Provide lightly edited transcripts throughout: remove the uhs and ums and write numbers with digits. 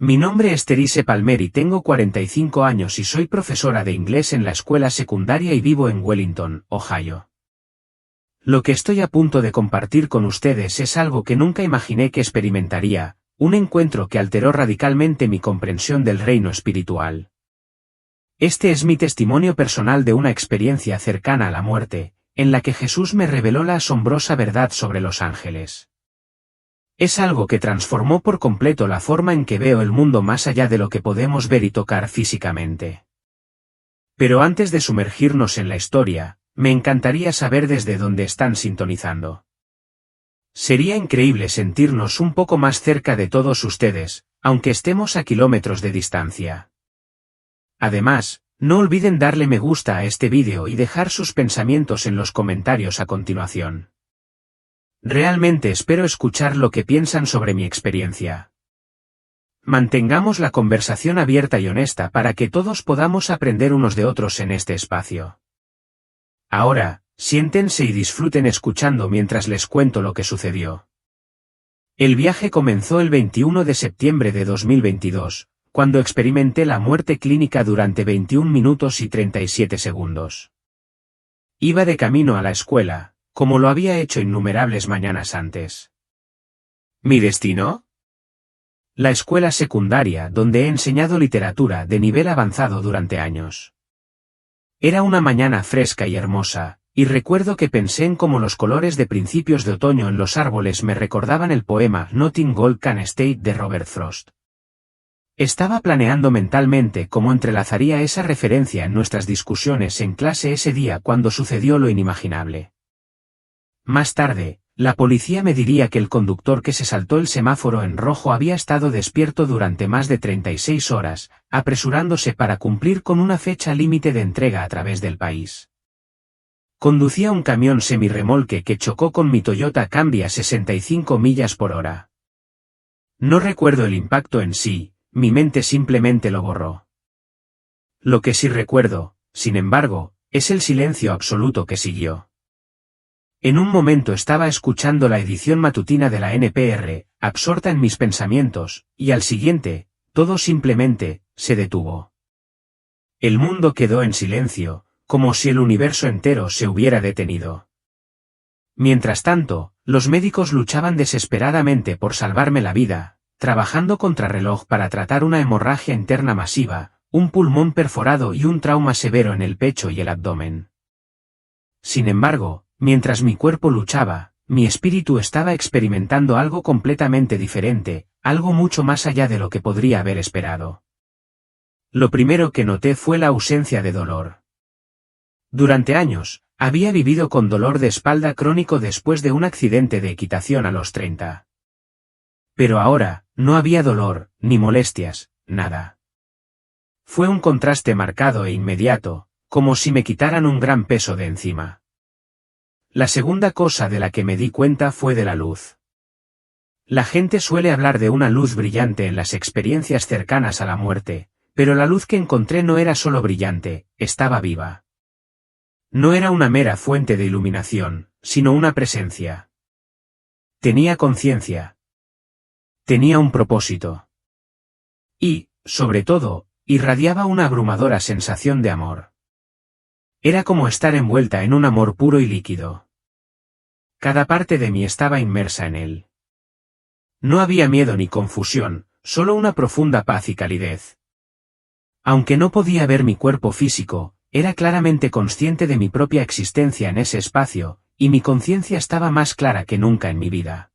Mi nombre es Therese Palmer y tengo 45 años y soy profesora de inglés en la escuela secundaria y vivo en Wellington, Ohio. Lo que estoy a punto de compartir con ustedes es algo que nunca imaginé que experimentaría, un encuentro que alteró radicalmente mi comprensión del reino espiritual. Este es mi testimonio personal de una experiencia cercana a la muerte, en la que Jesús me reveló la asombrosa verdad sobre los ángeles. Es algo que transformó por completo la forma en que veo el mundo más allá de lo que podemos ver y tocar físicamente. Pero antes de sumergirnos en la historia, me encantaría saber desde dónde están sintonizando. Sería increíble sentirnos un poco más cerca de todos ustedes, aunque estemos a kilómetros de distancia. Además, no olviden darle me gusta a este vídeo y dejar sus pensamientos en los comentarios a continuación. Realmente espero escuchar lo que piensan sobre mi experiencia. Mantengamos la conversación abierta y honesta para que todos podamos aprender unos de otros en este espacio. Ahora, siéntense y disfruten escuchando mientras les cuento lo que sucedió. El viaje comenzó el 21 de septiembre de 2022, cuando experimenté la muerte clínica durante 21 minutos y 37 segundos. Iba de camino a la escuela, como lo había hecho innumerables mañanas antes. ¿Mi destino? La escuela secundaria donde he enseñado literatura de nivel avanzado durante años. Era una mañana fresca y hermosa, y recuerdo que pensé en cómo los colores de principios de otoño en los árboles me recordaban el poema Nothing Gold Can Stay de Robert Frost. Estaba planeando mentalmente cómo entrelazaría esa referencia en nuestras discusiones en clase ese día cuando sucedió lo inimaginable. Más tarde, la policía me diría que el conductor que se saltó el semáforo en rojo había estado despierto durante más de 36 horas, apresurándose para cumplir con una fecha límite de entrega a través del país. Conducía un camión semirremolque que chocó con mi Toyota Camry a 65 millas por hora. No recuerdo el impacto en sí, mi mente simplemente lo borró. Lo que sí recuerdo, sin embargo, es el silencio absoluto que siguió. En un momento estaba escuchando la edición matutina de la NPR, absorta en mis pensamientos, y al siguiente, todo simplemente, se detuvo. El mundo quedó en silencio, como si el universo entero se hubiera detenido. Mientras tanto, los médicos luchaban desesperadamente por salvarme la vida, trabajando contrarreloj para tratar una hemorragia interna masiva, un pulmón perforado y un trauma severo en el pecho y el abdomen. Sin embargo, mientras mi cuerpo luchaba, mi espíritu estaba experimentando algo completamente diferente, algo mucho más allá de lo que podría haber esperado. Lo primero que noté fue la ausencia de dolor. Durante años, había vivido con dolor de espalda crónico después de un accidente de equitación a los 30. Pero ahora, no había dolor, ni molestias, nada. Fue un contraste marcado e inmediato, como si me quitaran un gran peso de encima. La segunda cosa de la que me di cuenta fue de la luz. La gente suele hablar de una luz brillante en las experiencias cercanas a la muerte, pero la luz que encontré no era solo brillante, estaba viva. No era una mera fuente de iluminación, sino una presencia. Tenía conciencia. Tenía un propósito. Y, sobre todo, irradiaba una abrumadora sensación de amor. Era como estar envuelta en un amor puro y líquido. Cada parte de mí estaba inmersa en él. No había miedo ni confusión, solo una profunda paz y calidez. Aunque no podía ver mi cuerpo físico, era claramente consciente de mi propia existencia en ese espacio, y mi conciencia estaba más clara que nunca en mi vida.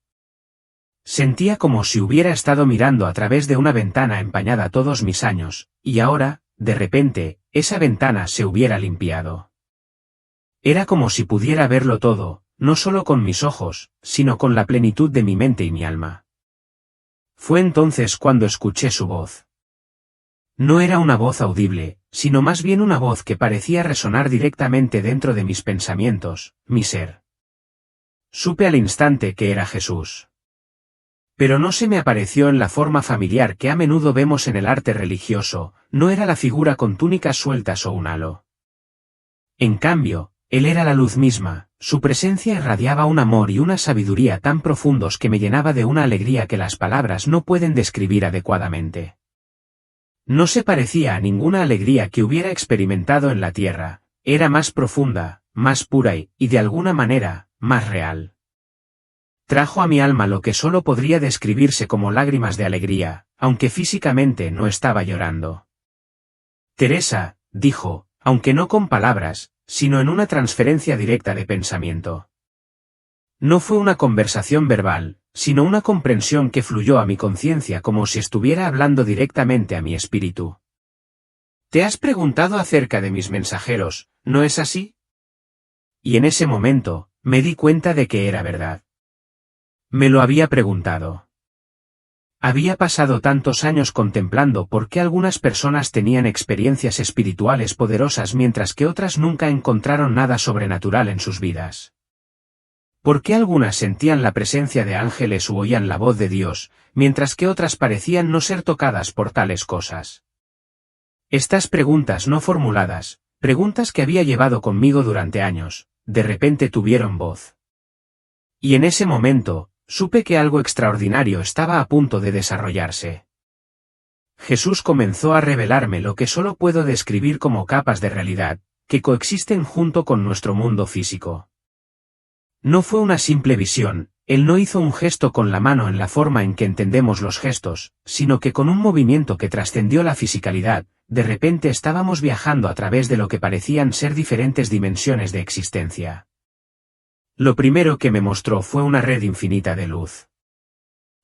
Sentía como si hubiera estado mirando a través de una ventana empañada todos mis años, y ahora, de repente, esa ventana se hubiera limpiado. Era como si pudiera verlo todo, no solo con mis ojos, sino con la plenitud de mi mente y mi alma. Fue entonces cuando escuché su voz. No era una voz audible, sino más bien una voz que parecía resonar directamente dentro de mis pensamientos, mi ser. Supe al instante que era Jesús. Pero no se me apareció en la forma familiar que a menudo vemos en el arte religioso, no era la figura con túnicas sueltas o un halo. En cambio, Él era la luz misma, su presencia irradiaba un amor y una sabiduría tan profundos que me llenaba de una alegría que las palabras no pueden describir adecuadamente. No se parecía a ninguna alegría que hubiera experimentado en la tierra, era más profunda, más pura y, de alguna manera, más real. Trajo a mi alma lo que solo podría describirse como lágrimas de alegría, aunque físicamente no estaba llorando. Teresa, dijo, aunque no con palabras, sino en una transferencia directa de pensamiento. No fue una conversación verbal, sino una comprensión que fluyó a mi conciencia como si estuviera hablando directamente a mi espíritu. Te has preguntado acerca de mis mensajeros, ¿no es así? Y en ese momento, me di cuenta de que era verdad. Me lo había preguntado. Había pasado tantos años contemplando por qué algunas personas tenían experiencias espirituales poderosas mientras que otras nunca encontraron nada sobrenatural en sus vidas. ¿Por qué algunas sentían la presencia de ángeles u oían la voz de Dios, mientras que otras parecían no ser tocadas por tales cosas? Estas preguntas no formuladas, preguntas que había llevado conmigo durante años, de repente tuvieron voz. Y en ese momento, supe que algo extraordinario estaba a punto de desarrollarse. Jesús comenzó a revelarme lo que solo puedo describir como capas de realidad, que coexisten junto con nuestro mundo físico. No fue una simple visión, él no hizo un gesto con la mano en la forma en que entendemos los gestos, sino que con un movimiento que trascendió la fisicalidad, de repente estábamos viajando a través de lo que parecían ser diferentes dimensiones de existencia. Lo primero que me mostró fue una red infinita de luz.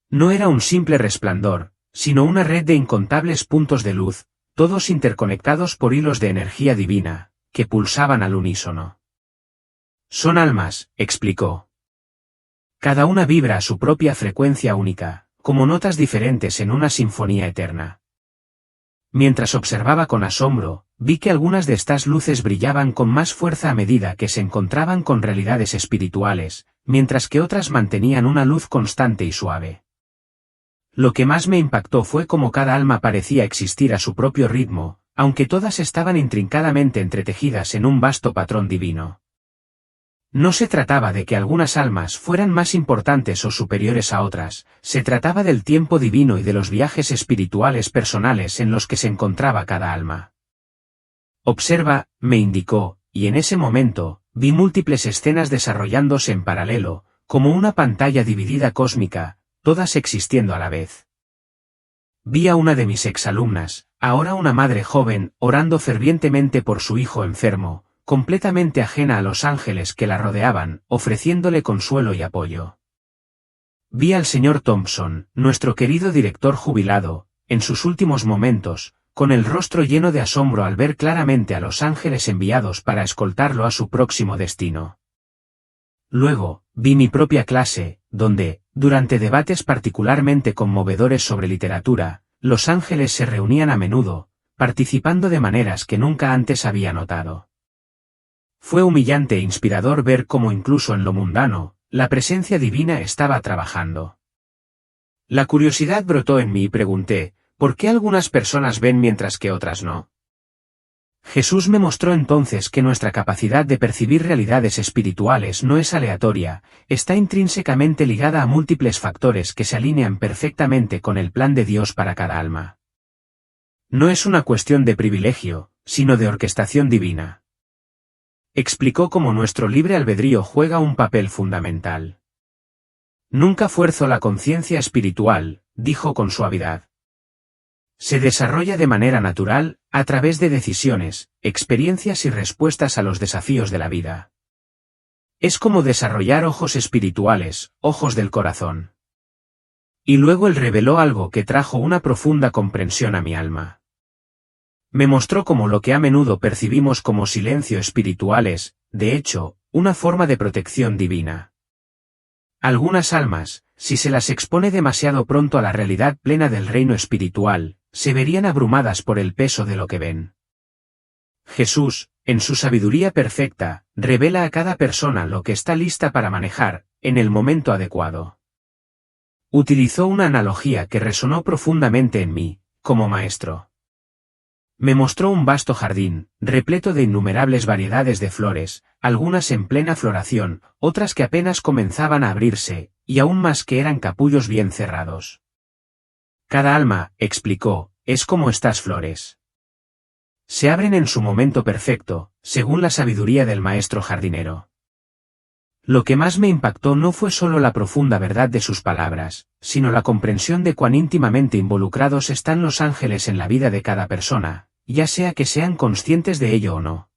No era un simple resplandor, sino una red de incontables puntos de luz, todos interconectados por hilos de energía divina, que pulsaban al unísono. Son almas, explicó. Cada una vibra a su propia frecuencia única, como notas diferentes en una sinfonía eterna. Mientras observaba con asombro, vi que algunas de estas luces brillaban con más fuerza a medida que se encontraban con realidades espirituales, mientras que otras mantenían una luz constante y suave. Lo que más me impactó fue cómo cada alma parecía existir a su propio ritmo, aunque todas estaban intrincadamente entretejidas en un vasto patrón divino. No se trataba de que algunas almas fueran más importantes o superiores a otras, se trataba del tiempo divino y de los viajes espirituales personales en los que se encontraba cada alma. Observa, me indicó, y en ese momento, vi múltiples escenas desarrollándose en paralelo, como una pantalla dividida cósmica, todas existiendo a la vez. Vi a una de mis exalumnas, ahora una madre joven, orando fervientemente por su hijo enfermo, completamente ajena a los ángeles que la rodeaban, ofreciéndole consuelo y apoyo. Vi al señor Thompson, nuestro querido director jubilado, en sus últimos momentos, con el rostro lleno de asombro al ver claramente a los ángeles enviados para escoltarlo a su próximo destino. Luego, vi mi propia clase, donde, durante debates particularmente conmovedores sobre literatura, los ángeles se reunían a menudo, participando de maneras que nunca antes había notado. Fue humillante e inspirador ver cómo incluso en lo mundano, la presencia divina estaba trabajando. La curiosidad brotó en mí y pregunté, ¿por qué algunas personas ven mientras que otras no? Jesús me mostró entonces que nuestra capacidad de percibir realidades espirituales no es aleatoria, está intrínsecamente ligada a múltiples factores que se alinean perfectamente con el plan de Dios para cada alma. No es una cuestión de privilegio, sino de orquestación divina. Explicó cómo nuestro libre albedrío juega un papel fundamental. Nunca fuerzo la conciencia espiritual, dijo con suavidad. Se desarrolla de manera natural, a través de decisiones, experiencias y respuestas a los desafíos de la vida. Es como desarrollar ojos espirituales, ojos del corazón. Y luego él reveló algo que trajo una profunda comprensión a mi alma. Me mostró cómo lo que a menudo percibimos como silencio espiritual es, de hecho, una forma de protección divina. Algunas almas, si se las expone demasiado pronto a la realidad plena del reino espiritual, se verían abrumadas por el peso de lo que ven. Jesús, en su sabiduría perfecta, revela a cada persona lo que está lista para manejar, en el momento adecuado. Utilizó una analogía que resonó profundamente en mí, como maestro. Me mostró un vasto jardín, repleto de innumerables variedades de flores, algunas en plena floración, otras que apenas comenzaban a abrirse, y aún más que eran capullos bien cerrados. Cada alma, explicó, es como estas flores. Se abren en su momento perfecto, según la sabiduría del maestro jardinero. Lo que más me impactó no fue solo la profunda verdad de sus palabras, sino la comprensión de cuán íntimamente involucrados están los ángeles en la vida de cada persona, ya sea que sean conscientes de ello o no.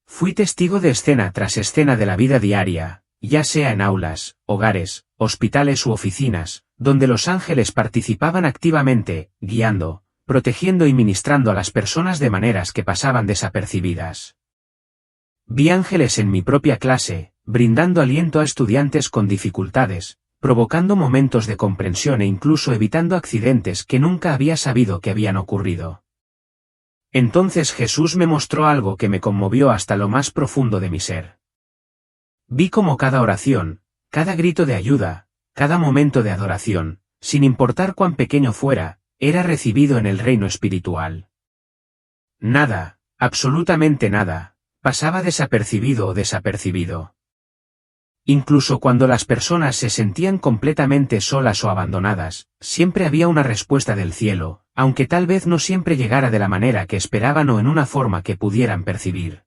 Fui testigo de escena tras escena de la vida diaria, ya sea en aulas, hogares, hospitales u oficinas, donde los ángeles participaban activamente, guiando, protegiendo y ministrando a las personas de maneras que pasaban desapercibidas. Vi ángeles en mi propia clase, brindando aliento a estudiantes con dificultades, provocando momentos de comprensión e incluso evitando accidentes que nunca había sabido que habían ocurrido. Entonces Jesús me mostró algo que me conmovió hasta lo más profundo de mi ser. Vi cómo cada oración, cada grito de ayuda, cada momento de adoración, sin importar cuán pequeño fuera, era recibido en el reino espiritual. Nada, absolutamente nada, pasaba desapercibido o desapercibido. Incluso cuando las personas se sentían completamente solas o abandonadas, siempre había una respuesta del cielo, aunque tal vez no siempre llegara de la manera que esperaban o en una forma que pudieran percibir.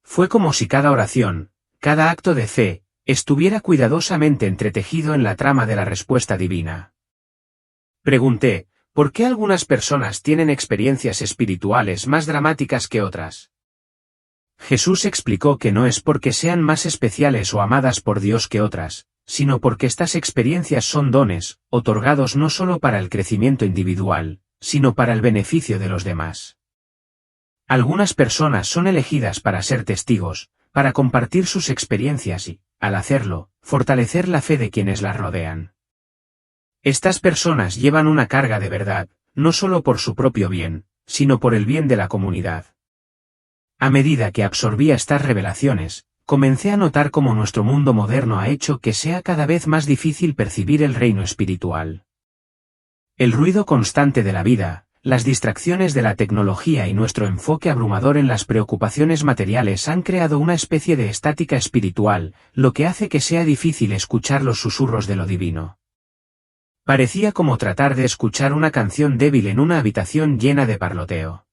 Fue como si cada oración, cada acto de fe, estuviera cuidadosamente entretejido en la trama de la respuesta divina. Pregunté, ¿por qué algunas personas tienen experiencias espirituales más dramáticas que otras? Jesús explicó que no es porque sean más especiales o amadas por Dios que otras, sino porque estas experiencias son dones, otorgados no solo para el crecimiento individual, sino para el beneficio de los demás. Algunas personas son elegidas para ser testigos, para compartir sus experiencias y, al hacerlo, fortalecer la fe de quienes las rodean. Estas personas llevan una carga de verdad, no solo por su propio bien, sino por el bien de la comunidad. A medida que absorbía estas revelaciones, comencé a notar cómo nuestro mundo moderno ha hecho que sea cada vez más difícil percibir el reino espiritual. El ruido constante de la vida, las distracciones de la tecnología y nuestro enfoque abrumador en las preocupaciones materiales han creado una especie de estática espiritual, lo que hace que sea difícil escuchar los susurros de lo divino. Parecía como tratar de escuchar una canción débil en una habitación llena de parloteo.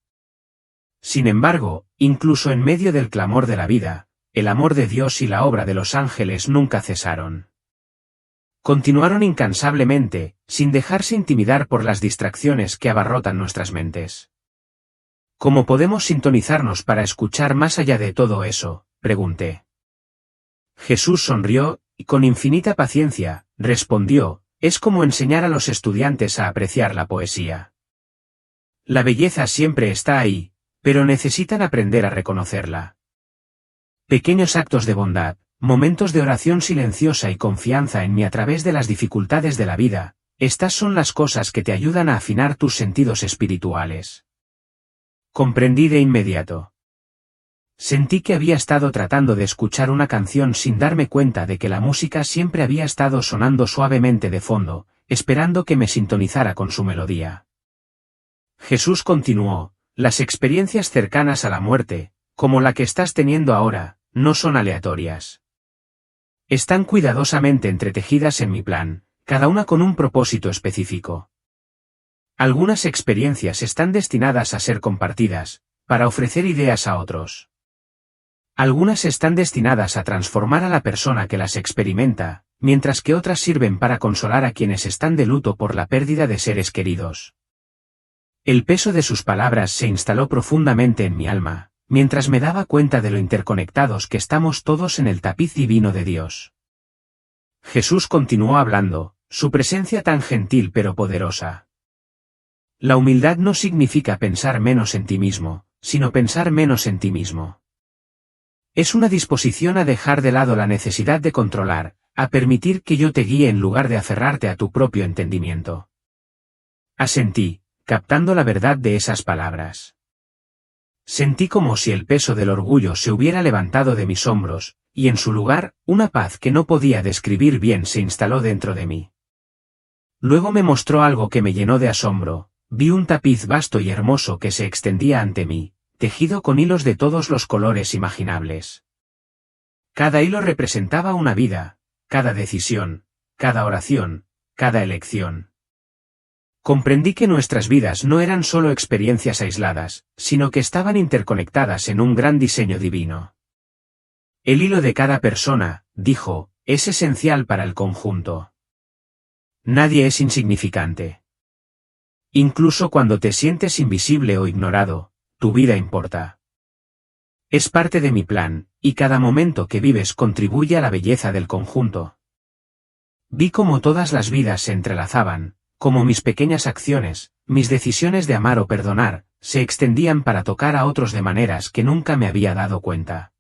Sin embargo, incluso en medio del clamor de la vida, el amor de Dios y la obra de los ángeles nunca cesaron. Continuaron incansablemente, sin dejarse intimidar por las distracciones que abarrotan nuestras mentes. ¿Cómo podemos sintonizarnos para escuchar más allá de todo eso?, pregunté. Jesús sonrió, y con infinita paciencia, respondió, es como enseñar a los estudiantes a apreciar la poesía. La belleza siempre está ahí, pero necesitan aprender a reconocerla. Pequeños actos de bondad, momentos de oración silenciosa y confianza en mí a través de las dificultades de la vida, estas son las cosas que te ayudan a afinar tus sentidos espirituales. Comprendí de inmediato. Sentí que había estado tratando de escuchar una canción sin darme cuenta de que la música siempre había estado sonando suavemente de fondo, esperando que me sintonizara con su melodía. Jesús continuó, las experiencias cercanas a la muerte, como la que estás teniendo ahora, no son aleatorias. Están cuidadosamente entretejidas en mi plan, cada una con un propósito específico. Algunas experiencias están destinadas a ser compartidas, para ofrecer ideas a otros. Algunas están destinadas a transformar a la persona que las experimenta, mientras que otras sirven para consolar a quienes están de luto por la pérdida de seres queridos. El peso de sus palabras se instaló profundamente en mi alma, mientras me daba cuenta de lo interconectados que estamos todos en el tapiz divino de Dios. Jesús continuó hablando, su presencia tan gentil pero poderosa. La humildad no significa pensar menos en ti mismo, sino pensar menos en ti mismo. Es una disposición a dejar de lado la necesidad de controlar, a permitir que yo te guíe en lugar de aferrarte a tu propio entendimiento. Asentí, captando la verdad de esas palabras. Sentí como si el peso del orgullo se hubiera levantado de mis hombros, y en su lugar, una paz que no podía describir bien se instaló dentro de mí. Luego me mostró algo que me llenó de asombro, vi un tapiz vasto y hermoso que se extendía ante mí, tejido con hilos de todos los colores imaginables. Cada hilo representaba una vida, cada decisión, cada oración, cada elección. Comprendí que nuestras vidas no eran solo experiencias aisladas, sino que estaban interconectadas en un gran diseño divino. El hilo de cada persona, dijo, es esencial para el conjunto. Nadie es insignificante. Incluso cuando te sientes invisible o ignorado, tu vida importa. Es parte de mi plan, y cada momento que vives contribuye a la belleza del conjunto. Vi cómo todas las vidas se entrelazaban, como mis pequeñas acciones, mis decisiones de amar o perdonar, se extendían para tocar a otros de maneras que nunca me había dado cuenta.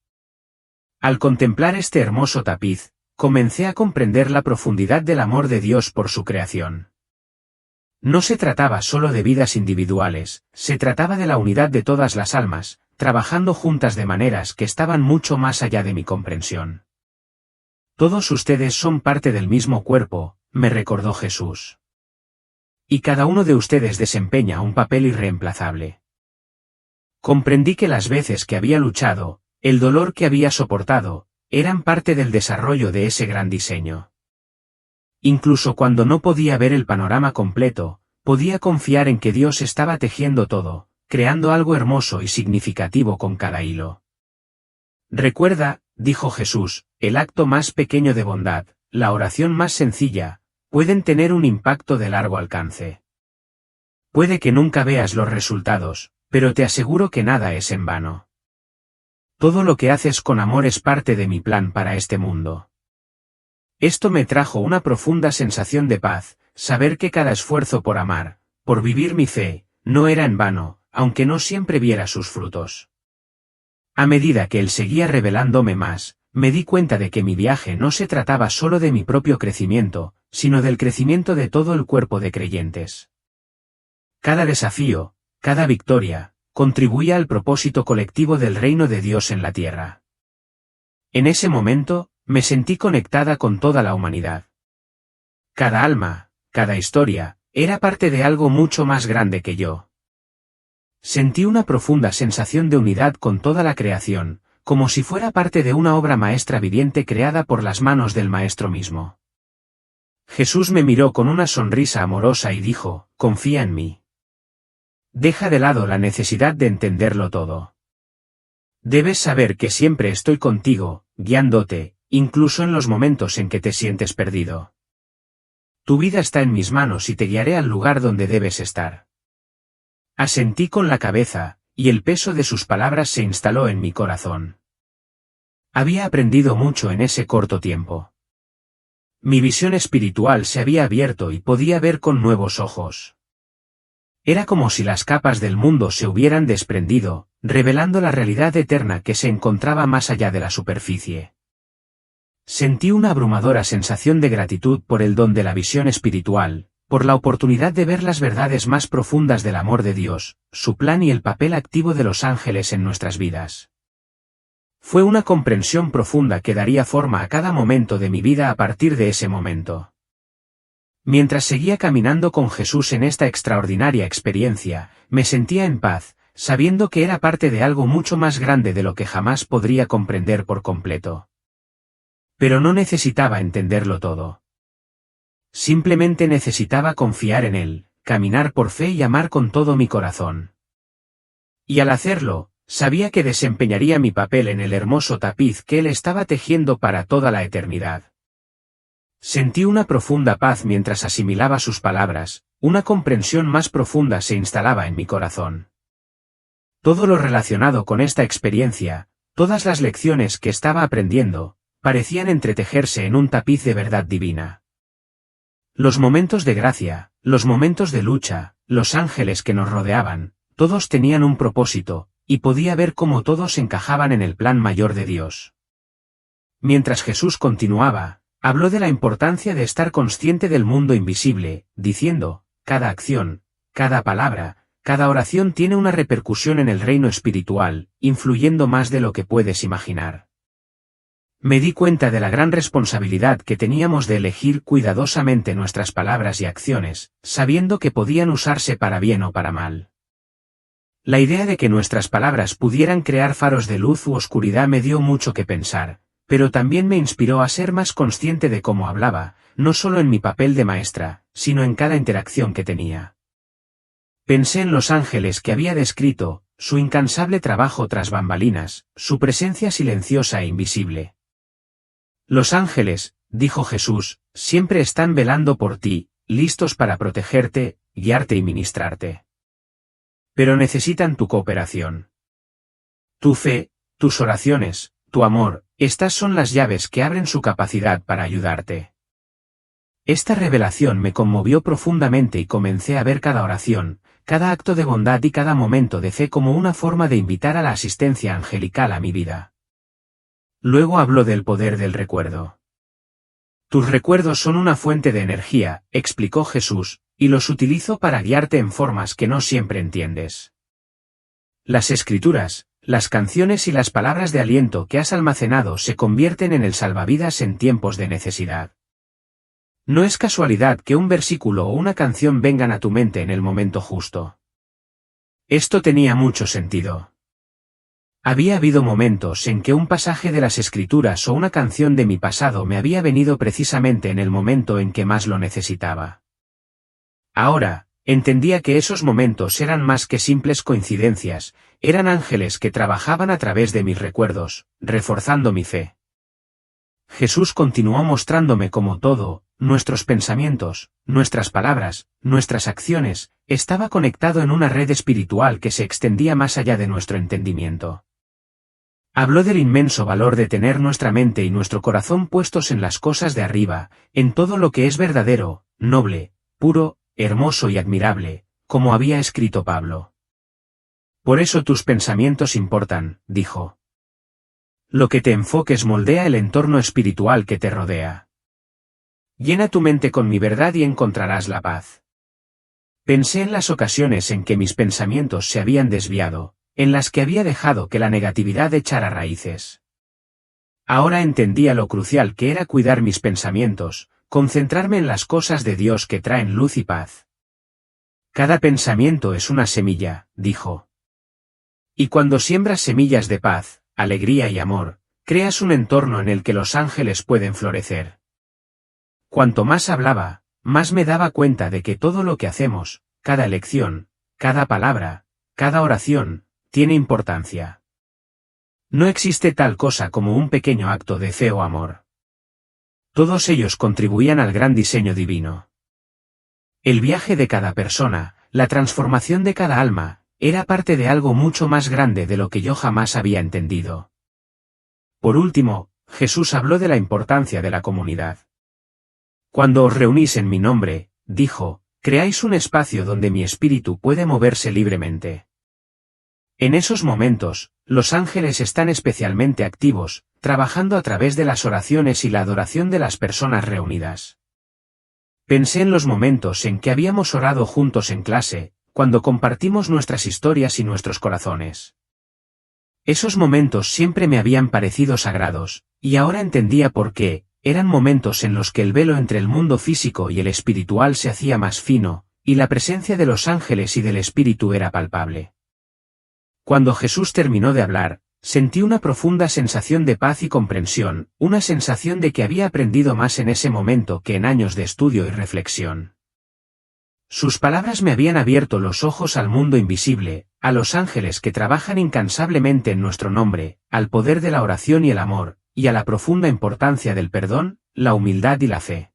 Al contemplar este hermoso tapiz, comencé a comprender la profundidad del amor de Dios por su creación. No se trataba solo de vidas individuales, se trataba de la unidad de todas las almas, trabajando juntas de maneras que estaban mucho más allá de mi comprensión. Todos ustedes son parte del mismo cuerpo, me recordó Jesús. Y cada uno de ustedes desempeña un papel irreemplazable. Comprendí que las veces que había luchado, el dolor que había soportado, eran parte del desarrollo de ese gran diseño. Incluso cuando no podía ver el panorama completo, podía confiar en que Dios estaba tejiendo todo, creando algo hermoso y significativo con cada hilo. Recuerda, dijo Jesús, el acto más pequeño de bondad, la oración más sencilla, pueden tener un impacto de largo alcance. Puede que nunca veas los resultados, pero te aseguro que nada es en vano. Todo lo que haces con amor es parte de mi plan para este mundo. Esto me trajo una profunda sensación de paz, saber que cada esfuerzo por amar, por vivir mi fe, no era en vano, aunque no siempre viera sus frutos. A medida que él seguía revelándome más, me di cuenta de que mi viaje no se trataba solo de mi propio crecimiento, sino del crecimiento de todo el cuerpo de creyentes. Cada desafío, cada victoria, contribuía al propósito colectivo del reino de Dios en la tierra. En ese momento, me sentí conectada con toda la humanidad. Cada alma, cada historia, era parte de algo mucho más grande que yo. Sentí una profunda sensación de unidad con toda la creación, como si fuera parte de una obra maestra viviente creada por las manos del Maestro mismo. Jesús me miró con una sonrisa amorosa y dijo, confía en mí. Deja de lado la necesidad de entenderlo todo. Debes saber que siempre estoy contigo, guiándote, incluso en los momentos en que te sientes perdido. Tu vida está en mis manos y te guiaré al lugar donde debes estar. Asentí con la cabeza, y el peso de sus palabras se instaló en mi corazón. Había aprendido mucho en ese corto tiempo. Mi visión espiritual se había abierto y podía ver con nuevos ojos. Era como si las capas del mundo se hubieran desprendido, revelando la realidad eterna que se encontraba más allá de la superficie. Sentí una abrumadora sensación de gratitud por el don de la visión espiritual, por la oportunidad de ver las verdades más profundas del amor de Dios, su plan y el papel activo de los ángeles en nuestras vidas. Fue una comprensión profunda que daría forma a cada momento de mi vida a partir de ese momento. Mientras seguía caminando con Jesús en esta extraordinaria experiencia, me sentía en paz, sabiendo que era parte de algo mucho más grande de lo que jamás podría comprender por completo. Pero no necesitaba entenderlo todo. Simplemente necesitaba confiar en él, caminar por fe y amar con todo mi corazón. Y al hacerlo, sabía que desempeñaría mi papel en el hermoso tapiz que él estaba tejiendo para toda la eternidad. Sentí una profunda paz mientras asimilaba sus palabras, una comprensión más profunda se instalaba en mi corazón. Todo lo relacionado con esta experiencia, todas las lecciones que estaba aprendiendo, parecían entretejerse en un tapiz de verdad divina. Los momentos de gracia, los momentos de lucha, los ángeles que nos rodeaban, todos tenían un propósito, y podía ver cómo todos encajaban en el plan mayor de Dios. Mientras Jesús continuaba, habló de la importancia de estar consciente del mundo invisible, diciendo, cada acción, cada palabra, cada oración tiene una repercusión en el reino espiritual, influyendo más de lo que puedes imaginar. Me di cuenta de la gran responsabilidad que teníamos de elegir cuidadosamente nuestras palabras y acciones, sabiendo que podían usarse para bien o para mal. La idea de que nuestras palabras pudieran crear faros de luz u oscuridad me dio mucho que pensar, pero también me inspiró a ser más consciente de cómo hablaba, no solo en mi papel de maestra, sino en cada interacción que tenía. Pensé en los ángeles que había descrito, su incansable trabajo tras bambalinas, su presencia silenciosa e invisible. Los ángeles, dijo Jesús, siempre están velando por ti, listos para protegerte, guiarte y ministrarte. Pero necesitan tu cooperación. Tu fe, tus oraciones, tu amor, estas son las llaves que abren su capacidad para ayudarte. Esta revelación me conmovió profundamente y comencé a ver cada oración, cada acto de bondad y cada momento de fe como una forma de invitar a la asistencia angelical a mi vida. Luego habló del poder del recuerdo. Tus recuerdos son una fuente de energía, explicó Jesús, y los utilizo para guiarte en formas que no siempre entiendes. Las escrituras, las canciones y las palabras de aliento que has almacenado se convierten en el salvavidas en tiempos de necesidad. No es casualidad que un versículo o una canción vengan a tu mente en el momento justo. Esto tenía mucho sentido. Había habido momentos en que un pasaje de las Escrituras o una canción de mi pasado me había venido precisamente en el momento en que más lo necesitaba. Ahora, entendía que esos momentos eran más que simples coincidencias, eran ángeles que trabajaban a través de mis recuerdos, reforzando mi fe. Jesús continuó mostrándome cómo todo, nuestros pensamientos, nuestras palabras, nuestras acciones, estaba conectado en una red espiritual que se extendía más allá de nuestro entendimiento. Habló del inmenso valor de tener nuestra mente y nuestro corazón puestos en las cosas de arriba, en todo lo que es verdadero, noble, puro, hermoso y admirable, como había escrito Pablo. Por eso tus pensamientos importan, dijo. Lo que te enfoques moldea el entorno espiritual que te rodea. Llena tu mente con mi verdad y encontrarás la paz. Pensé en las ocasiones en que mis pensamientos se habían desviado, en las que había dejado que la negatividad echara raíces. Ahora entendía lo crucial que era cuidar mis pensamientos, concentrarme en las cosas de Dios que traen luz y paz. Cada pensamiento es una semilla, dijo. Y cuando siembras semillas de paz, alegría y amor, creas un entorno en el que los ángeles pueden florecer. Cuanto más hablaba, más me daba cuenta de que todo lo que hacemos, cada elección, cada palabra, cada oración, tiene importancia. No existe tal cosa como un pequeño acto de fe o amor. Todos ellos contribuían al gran diseño divino. El viaje de cada persona, la transformación de cada alma, era parte de algo mucho más grande de lo que yo jamás había entendido. Por último, Jesús habló de la importancia de la comunidad. Cuando os reunís en mi nombre, dijo, creáis un espacio donde mi espíritu puede moverse libremente. En esos momentos, los ángeles están especialmente activos, trabajando a través de las oraciones y la adoración de las personas reunidas. Pensé en los momentos en que habíamos orado juntos en clase, cuando compartimos nuestras historias y nuestros corazones. Esos momentos siempre me habían parecido sagrados, y ahora entendía por qué, eran momentos en los que el velo entre el mundo físico y el espiritual se hacía más fino, y la presencia de los ángeles y del espíritu era palpable. Cuando Jesús terminó de hablar, sentí una profunda sensación de paz y comprensión, una sensación de que había aprendido más en ese momento que en años de estudio y reflexión. Sus palabras me habían abierto los ojos al mundo invisible, a los ángeles que trabajan incansablemente en nuestro nombre, al poder de la oración y el amor, y a la profunda importancia del perdón, la humildad y la fe.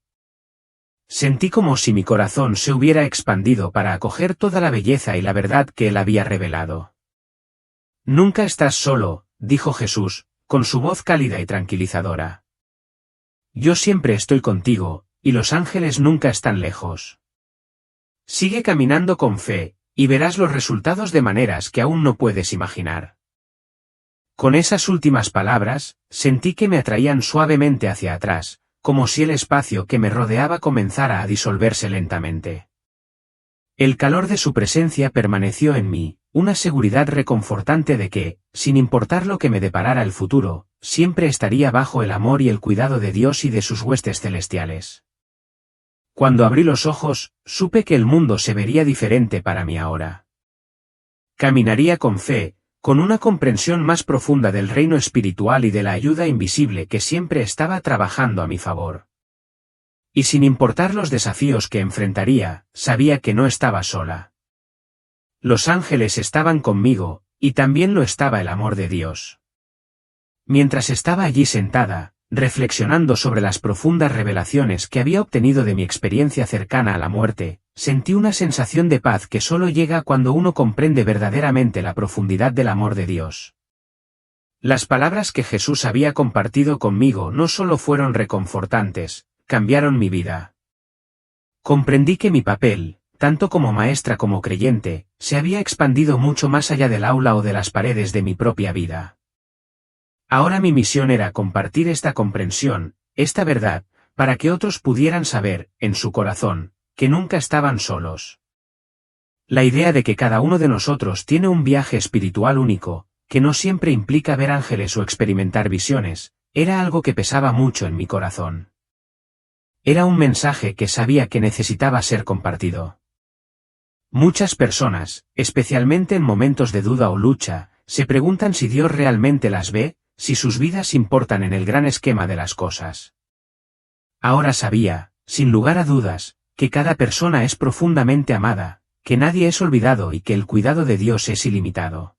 Sentí como si mi corazón se hubiera expandido para acoger toda la belleza y la verdad que él había revelado. Nunca estás solo, dijo Jesús, con su voz cálida y tranquilizadora. Yo siempre estoy contigo, y los ángeles nunca están lejos. Sigue caminando con fe, y verás los resultados de maneras que aún no puedes imaginar. Con esas últimas palabras, sentí que me atraían suavemente hacia atrás, como si el espacio que me rodeaba comenzara a disolverse lentamente. El calor de su presencia permaneció en mí, una seguridad reconfortante de que, sin importar lo que me deparara el futuro, siempre estaría bajo el amor y el cuidado de Dios y de sus huestes celestiales. Cuando abrí los ojos, supe que el mundo se vería diferente para mí ahora. Caminaría con fe, con una comprensión más profunda del reino espiritual y de la ayuda invisible que siempre estaba trabajando a mi favor. Y sin importar los desafíos que enfrentaría, sabía que no estaba sola. Los ángeles estaban conmigo, y también lo estaba el amor de Dios. Mientras estaba allí sentada, reflexionando sobre las profundas revelaciones que había obtenido de mi experiencia cercana a la muerte, sentí una sensación de paz que solo llega cuando uno comprende verdaderamente la profundidad del amor de Dios. Las palabras que Jesús había compartido conmigo no solo fueron reconfortantes, cambiaron mi vida. Comprendí que mi papel, tanto como maestra como creyente, se había expandido mucho más allá del aula o de las paredes de mi propia vida. Ahora mi misión era compartir esta comprensión, esta verdad, para que otros pudieran saber, en su corazón, que nunca estaban solos. La idea de que cada uno de nosotros tiene un viaje espiritual único, que no siempre implica ver ángeles o experimentar visiones, era algo que pesaba mucho en mi corazón. Era un mensaje que sabía que necesitaba ser compartido. Muchas personas, especialmente en momentos de duda o lucha, se preguntan si Dios realmente las ve, si sus vidas importan en el gran esquema de las cosas. Ahora sabía, sin lugar a dudas, que cada persona es profundamente amada, que nadie es olvidado y que el cuidado de Dios es ilimitado.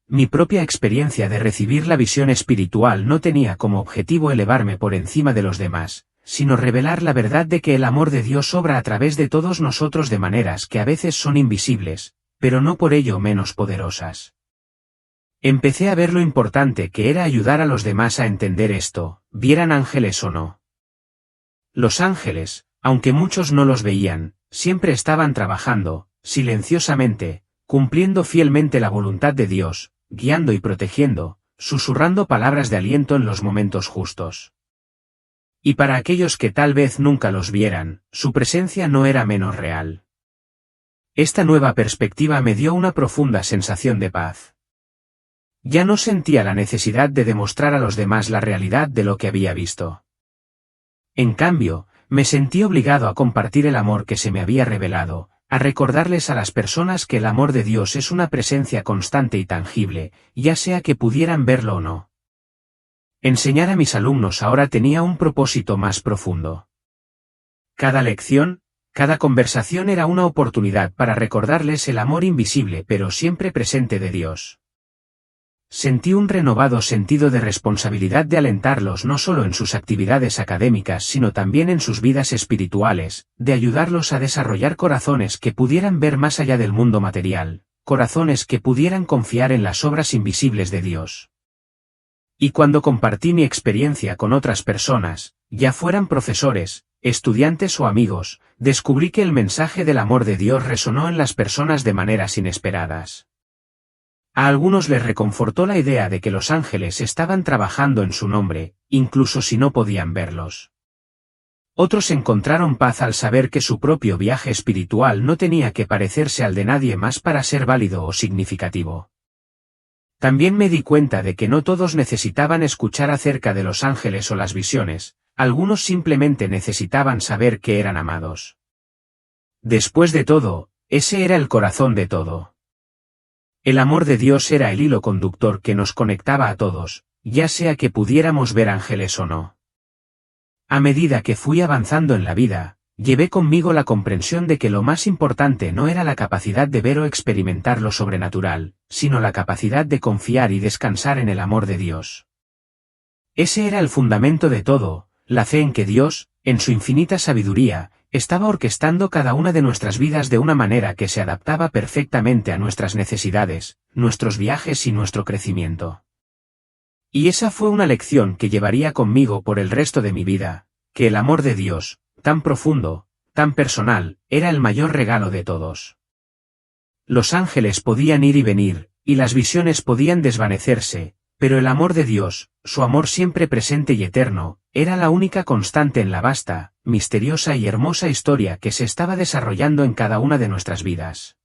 Mi propia experiencia de recibir la visión espiritual no tenía como objetivo elevarme por encima de los demás, sino revelar la verdad de que el amor de Dios obra a través de todos nosotros de maneras que a veces son invisibles, pero no por ello menos poderosas. Empecé a ver lo importante que era ayudar a los demás a entender esto, vieran ángeles o no. Los ángeles, aunque muchos no los veían, siempre estaban trabajando, silenciosamente, cumpliendo fielmente la voluntad de Dios, guiando y protegiendo, susurrando palabras de aliento en los momentos justos. Y para aquellos que tal vez nunca los vieran, su presencia no era menos real. Esta nueva perspectiva me dio una profunda sensación de paz. Ya no sentía la necesidad de demostrar a los demás la realidad de lo que había visto. En cambio, me sentí obligado a compartir el amor que se me había revelado, a recordarles a las personas que el amor de Dios es una presencia constante y tangible, ya sea que pudieran verlo o no. Enseñar a mis alumnos ahora tenía un propósito más profundo. Cada lección, cada conversación era una oportunidad para recordarles el amor invisible pero siempre presente de Dios. Sentí un renovado sentido de responsabilidad de alentarlos no solo en sus actividades académicas sino también en sus vidas espirituales, de ayudarlos a desarrollar corazones que pudieran ver más allá del mundo material, corazones que pudieran confiar en las obras invisibles de Dios. Y cuando compartí mi experiencia con otras personas, ya fueran profesores, estudiantes o amigos, descubrí que el mensaje del amor de Dios resonó en las personas de maneras inesperadas. A algunos les reconfortó la idea de que los ángeles estaban trabajando en su nombre, incluso si no podían verlos. Otros encontraron paz al saber que su propio viaje espiritual no tenía que parecerse al de nadie más para ser válido o significativo. También me di cuenta de que no todos necesitaban escuchar acerca de los ángeles o las visiones, algunos simplemente necesitaban saber que eran amados. Después de todo, ese era el corazón de todo. El amor de Dios era el hilo conductor que nos conectaba a todos, ya sea que pudiéramos ver ángeles o no. A medida que fui avanzando en la vida, llevé conmigo la comprensión de que lo más importante no era la capacidad de ver o experimentar lo sobrenatural, sino la capacidad de confiar y descansar en el amor de Dios. Ese era el fundamento de todo, la fe en que Dios, en su infinita sabiduría, estaba orquestando cada una de nuestras vidas de una manera que se adaptaba perfectamente a nuestras necesidades, nuestros viajes y nuestro crecimiento. Y esa fue una lección que llevaría conmigo por el resto de mi vida, que el amor de Dios, tan profundo, tan personal, era el mayor regalo de todos. Los ángeles podían ir y venir, y las visiones podían desvanecerse, pero el amor de Dios, su amor siempre presente y eterno, era la única constante en la vasta, misteriosa y hermosa historia que se estaba desarrollando en cada una de nuestras vidas.